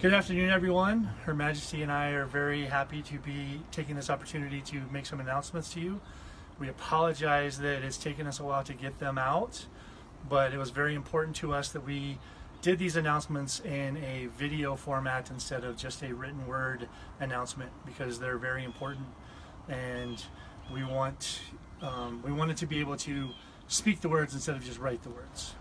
Good afternoon, everyone. Her Majesty and I are very happy to be taking this opportunity to make some announcements to you. We apologize that it's taken us a while to get them out, but it was very important to us that we did these announcements in a video format instead of just a written word announcement, because they're very important, and we wanted to be able to speak the words instead of just write the words.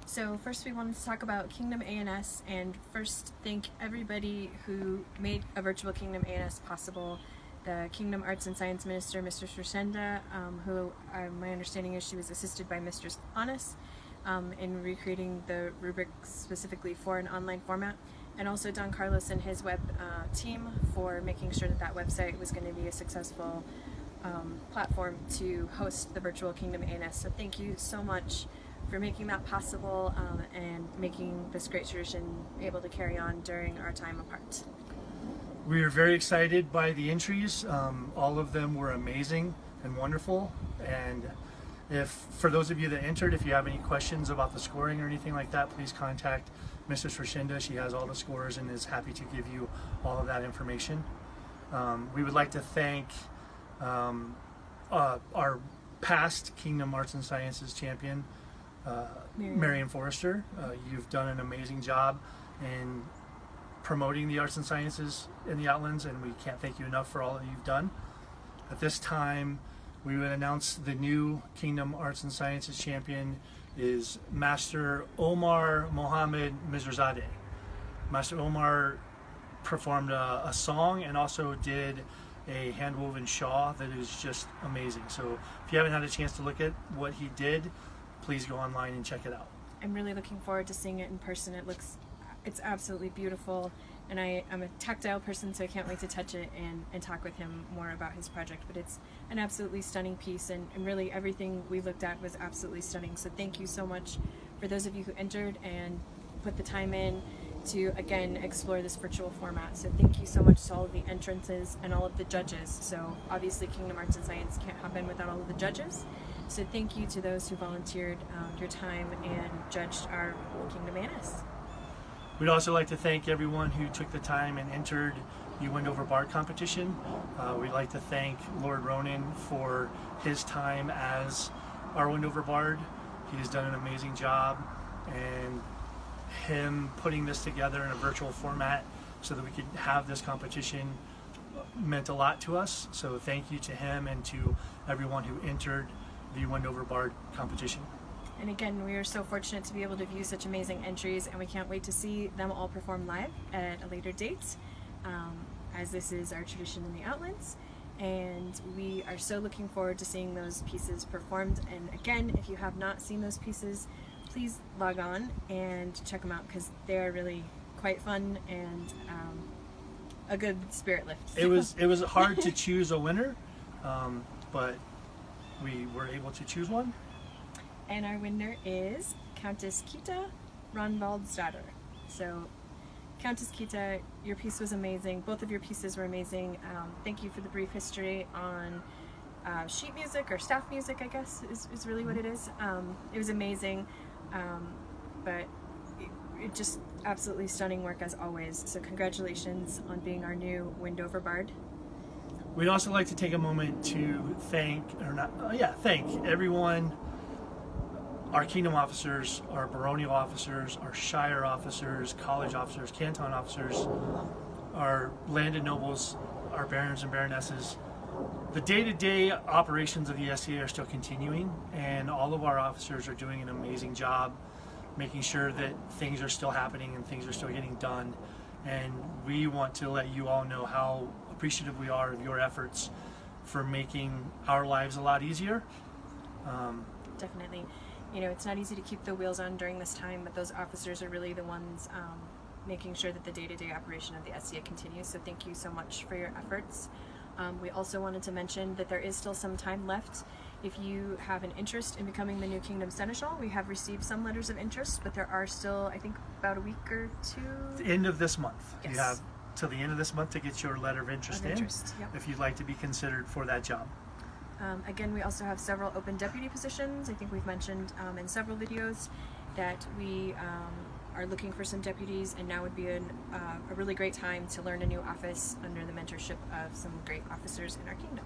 So first we wanted to talk about Kingdom A&S, and first thank everybody who made a virtual Kingdom A&S possible. The Kingdom Arts and Science Minister, Mr. Srishenda, who my understanding is she was assisted by Mr. Anas in recreating the rubric specifically for an online format, and also Don Carlos and his web team for making sure that that website was going to be a successful platform to host the virtual Kingdom A&S. So thank you so much for making that possible and making this great tradition able to carry on during our time apart. We are very excited by the entries. All of them were amazing and wonderful. And for those of you that entered, if you have any questions about the scoring or anything like that, please contact Mrs. Srishenda. She has all the scores and is happy to give you all of that information. We would like to thank our past Kingdom Arts and Sciences champion, Marion Forrester. You've done an amazing job in promoting the arts and sciences in the Outlands, and we can't thank you enough for all that you've done. At this time, we would announce the new Kingdom Arts and Sciences champion is Master Omar Mohammed Mizrazadeh. Master Omar performed a song and also did a hand-woven shawl that is just amazing. So if you haven't had a chance to look at what he did, please go online and check it out. I'm really looking forward to seeing it in person. It's absolutely beautiful, and I'm a tactile person, so I can't wait to touch it and talk with him more about his project. But it's an absolutely stunning piece, and really everything we looked at was absolutely stunning. So thank you so much for those of you who entered and put the time in to again explore this virtual format. So thank you so much to all of the entrances and all of the judges. So obviously Kingdom Arts and Science can't happen without all of the judges. So thank you to those who volunteered your time and judged our Kingdom A&S. We'd also like to thank everyone who took the time and entered the Wendover Bard competition. We'd like to thank Lord Ronan for his time as our Wendover Bard. He has done an amazing job, and him putting this together in a virtual format so that we could have this competition meant a lot to us. So thank you to him and to everyone who entered the Wendover Bard competition. And again, we are so fortunate to be able to view such amazing entries, and we can't wait to see them all perform live at a later date, as this is our tradition in the Outlands. And we are so looking forward to seeing those pieces performed. And again, if you have not seen those pieces, please log on and check them out, because they're really quite fun and a good spirit lift. It was hard to choose a winner, but we were able to choose one. And our winner is Countess Kita Ronvaldsdatter. So, Countess Kita, your piece was amazing. Both of your pieces were amazing. Thank you for the brief history on sheet music, or staff music, I guess, is really what it is. It was amazing, but it just absolutely stunning work as always. So congratulations on being our new Wendover Bard. We'd also like to take a moment to thank everyone, our Kingdom officers, our baronial officers, our shire officers, college officers, canton officers, our landed nobles, our barons and baronesses. The day-to-day operations of the SCA are still continuing, and all of our officers are doing an amazing job making sure that things are still happening and things are still getting done. And we want to let you all know how appreciative we are of your efforts for making our lives a lot easier. Definitely. You know, it's not easy to keep the wheels on during this time, but those officers are really the ones making sure that the day-to-day operation of the SCA continues. So thank you so much for your efforts. We also wanted to mention that there is still some time left. If you have an interest in becoming the new Kingdom Seneschal, we have received some letters of interest, but there are still, I think, about a week or two. The end of this month. Yes. You have till the end of this month to get your letter of interest Yep. if you'd like to be considered for that job. Again, we also have several open deputy positions. I think we've mentioned in several videos that we are looking for some deputies, and now would be a really great time to learn a new office under the mentorship of some great officers in our kingdom.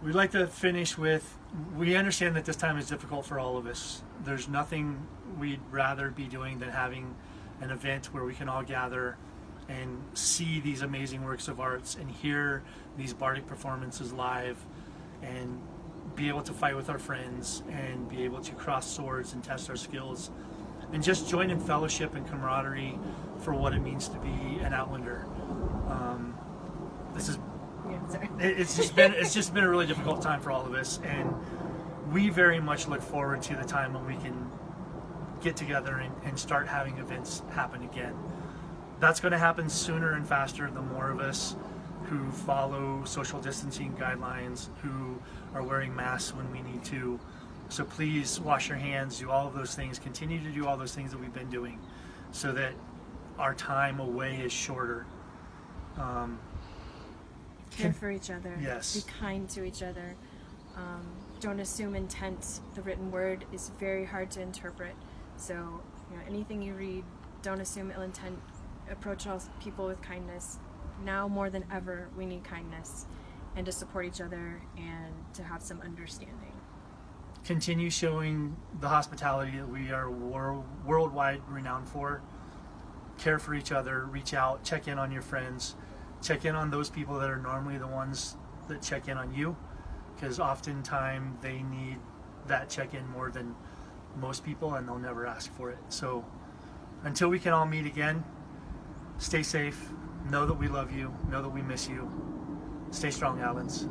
We'd like to finish with, we understand that this time is difficult for all of us. There's nothing we'd rather be doing than having an event where we can all gather and see these amazing works of arts and hear these bardic performances live and be able to fight with our friends and be able to cross swords and test our skills and just join in fellowship and camaraderie for what it means to be an Outlander. This is Yeah, sorry. it's just been a really difficult time for all of us, and we very much look forward to the time when we can get together and start having events happen again. That's going to happen sooner and faster the more of us who follow social distancing guidelines, who are wearing masks when we need to. So please wash your hands, do all of those things, continue to do all those things that we've been doing so that our time away is shorter. Care for each other. Yes. Be kind to each other. Don't assume intent. The written word is very hard to interpret. So, anything you read, don't assume ill intent. Approach all people with kindness. Now more than ever, we need kindness and to support each other and to have some understanding. Continue showing the hospitality that we are worldwide renowned for. Care for each other, reach out, check in on your friends, check in on those people that are normally the ones that check in on you, because oftentimes they need that check-in more than most people, and they'll never ask for it. So until we can all meet again, stay safe, know that we love you, know that we miss you. Stay strong, Outlands.